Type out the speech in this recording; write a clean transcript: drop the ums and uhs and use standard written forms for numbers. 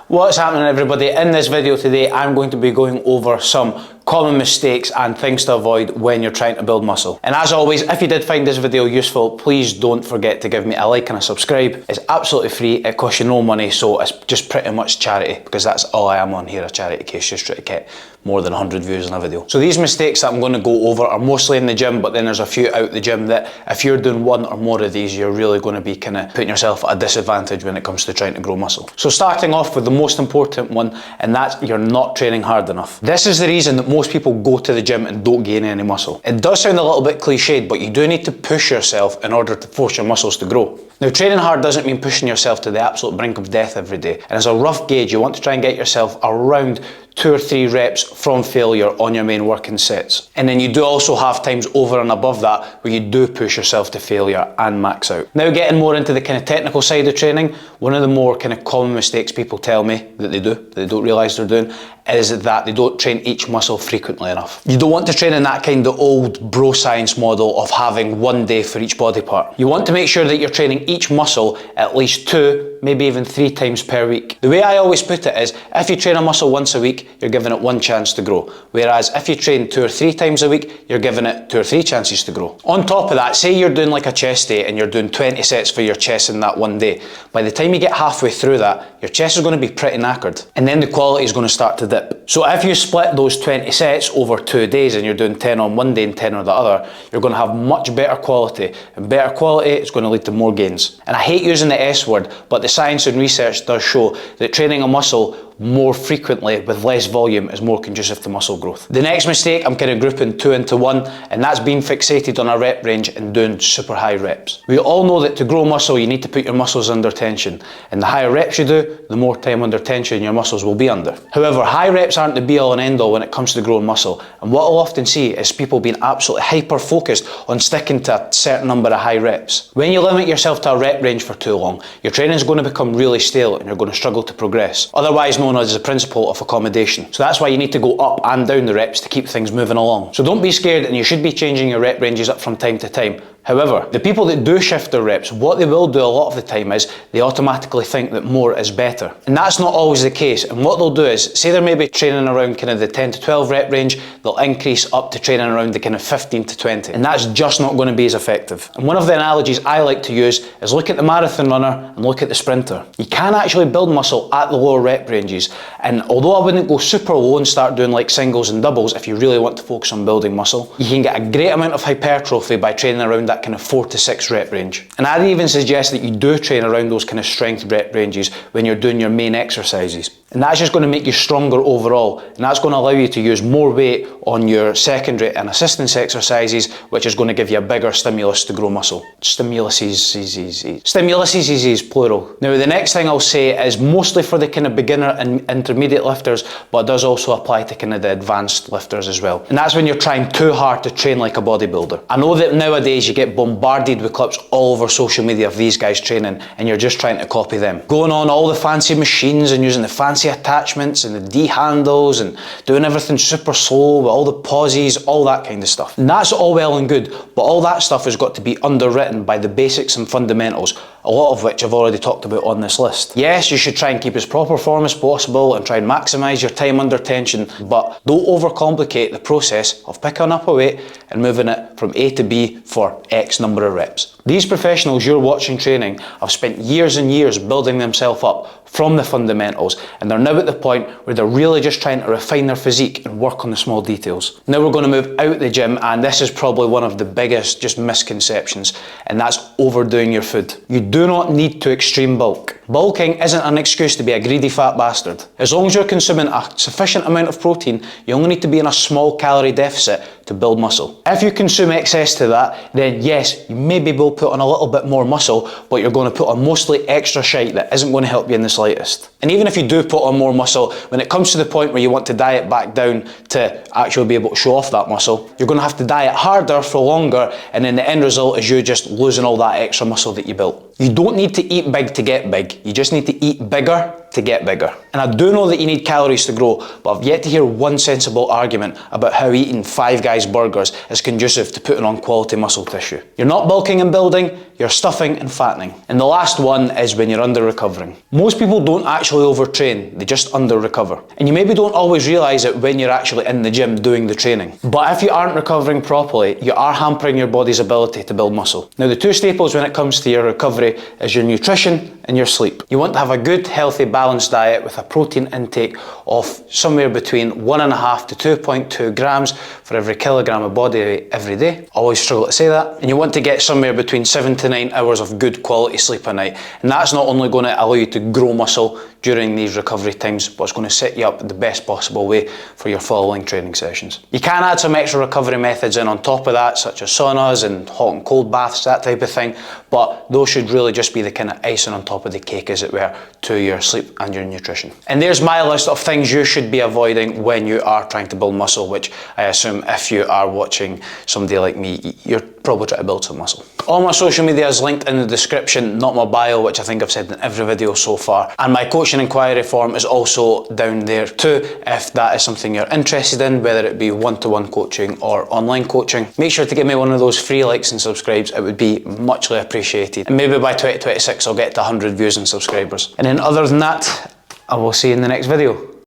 What's happening, everybody? In this video today, I'm going to be going over some common mistakes and things to avoid when you're trying to build muscle. And as always, if you did find this video useful, please don't forget to give me a like and a subscribe. It's absolutely free, it costs you no money, so it's just pretty much charity, because that's all I am on here, a charity case, just trying to get more than 100 views on a video. So these mistakes that I'm going to go over are mostly in the gym, but then there's a few out the gym that if you're doing one or more of these, you're really going to be kind of putting yourself at a disadvantage when it comes to trying to grow muscle. So starting off with the most important one, and that's you're not training hard enough. This is the reason that most people go to the gym and don't gain any muscle. It does sound a little bit cliched, but you do need to push yourself in order to force your muscles to grow. Now, training hard doesn't mean pushing yourself to the absolute brink of death every day. And as a rough gauge, you want to try and get yourself around 2 or 3 reps from failure on your main working sets. And then you do also have times over and above that where you do push yourself to failure and max out. Now, getting more into the kind of technical side of training, one of the more kind of common mistakes people tell me that they don't realise they're doing, is that they don't train each muscle frequently enough. You don't want to train in that kind of old bro science model of having one day for each body part. You want to make sure that you're training each muscle at least 2, maybe even 3 times per week. The way I always put it is, if you train a muscle once a week, you're giving it 1 chance to grow. Whereas if you train 2 or 3 times a week, you're giving it 2 or 3 chances to grow. On top of that, say you're doing like a chest day and you're doing 20 sets for your chest in that one day. By the time you get halfway through that, your chest is going to be pretty knackered. And then the quality is going to start to dip. So if you split those 20 sets over 2 days and you're doing 10 on one day and 10 on the other, you're going to have much better quality. And better quality is going to lead to more gains. And I hate using the S word, but the science and research does show that training a muscle more frequently with less volume is more conducive to muscle growth. The next mistake, I'm kind of grouping 2 into 1, and that's being fixated on a rep range and doing super high reps. We all know that to grow muscle, you need to put your muscles under tension, and the higher reps you do, the more time under tension your muscles will be under. However, high reps aren't the be all and end all when it comes to growing muscle, and what I'll often see is people being absolutely hyper focused on sticking to a certain number of high reps. When you limit yourself to a rep range for too long, your training is going to become really stale and you're going to struggle to progress, otherwise known as the principle of accommodation. So that's why you need to go up and down the reps to keep things moving along. So don't be scared, and you should be changing your rep ranges up from time to time. However, the people that do shift their reps, what they will do a lot of the time is they automatically think that more is better. And that's not always the case. And what they'll do is, say they're maybe training around kind of the 10 to 12 rep range, they'll increase up to training around the kind of 15 to 20. And that's just not going to be as effective. And one of the analogies I like to use is look at the marathon runner and look at the sprinter. You can actually build muscle at the lower rep ranges. And although I wouldn't go super low and start doing like singles and doubles if you really want to focus on building muscle, you can get a great amount of hypertrophy by training around that kind of 4 to 6 rep range. And I'd even suggest that you do train around those kind of strength rep ranges when you're doing your main exercises. And that's just going to make you stronger overall, and that's going to allow you to use more weight on your secondary and assistance exercises, which is going to give you a bigger stimulus to grow muscle. Stimuluses, plural. Now, the next thing I'll say is mostly for the kind of beginner and intermediate lifters, but it does also apply to kind of the advanced lifters as well. And that's when you're trying too hard to train like a bodybuilder. I know that nowadays you get bombarded with clips all over social media of these guys training, and you're just trying to copy them. Going on all the fancy machines and using the fancy attachments and the D handles and doing everything super slow with all the pauses, all that kind of stuff. And that's all well and good, but all that stuff has got to be underwritten by the basics and fundamentals, a lot of which I've already talked about on this list. Yes, you should try and keep as proper form as possible and try and maximize your time under tension, but don't overcomplicate the process of picking up a weight and moving it from A to B for X number of reps. These professionals you're watching training have spent years and years building themselves up from the fundamentals, and they're now at the point where they're really just trying to refine their physique and work on the small details. Now we're going to move out the gym, and this is probably one of the biggest just misconceptions, and that's overdoing your food. You do not need to extreme bulk. Bulking isn't an excuse to be a greedy fat bastard. As long as you're consuming a sufficient amount of protein, you only need to be in a small calorie deficit to build muscle. If you consume excess to that, then yes, you maybe will put on a little bit more muscle, but you're going to put on mostly extra shite that isn't going to help you in the slightest. And even if you do put on more muscle, when it comes to the point where you want to diet back down to actually be able to show off that muscle, you're going to have to diet harder for longer, and then the end result is you just losing all that extra muscle that you built. You don't need to eat big to get big. You just need to eat bigger to get bigger. And I do know that you need calories to grow, but I've yet to hear one sensible argument about how eating Five Guys burgers is conducive to putting on quality muscle tissue. You're not bulking and building, you're stuffing and fattening. And the last one is when you're under recovering. Most people don't actually overtrain, they just under recover. And you maybe don't always realise it when you're actually in the gym doing the training. But if you aren't recovering properly, you are hampering your body's ability to build muscle. Now the two staples when it comes to your recovery is your nutrition and your sleep. You want to have a good, healthy, balanced diet with a protein intake of somewhere between 1.5 to 2.2 grams for every kilogram of body weight every day. Always struggle to say that. And you want to get somewhere between 7 to 9 hours of good quality sleep a night. And that's not only going to allow you to grow muscle during these recovery times, but it's going to set you up the best possible way for your following training sessions. You can add some extra recovery methods in on top of that, such as saunas and hot and cold baths, that type of thing, but those should really just be the kind of icing on top of the cake, as it were, to your sleep and your nutrition. And there's my list of things you should be avoiding when you are trying to build muscle, which I assume if you are watching somebody like me, you're probably trying to build some muscle. All my social media is linked in the description, not my bio, which I think I've said in every video so far. And my coaching inquiry form is also down there too, if that is something you're interested in, whether it be one-to-one coaching or online coaching. Make sure to give me one of those free likes and subscribes, it would be muchly appreciated. And maybe by 2026 I'll get to 100 views and subscribers. And then other than that, I will see you in the next video.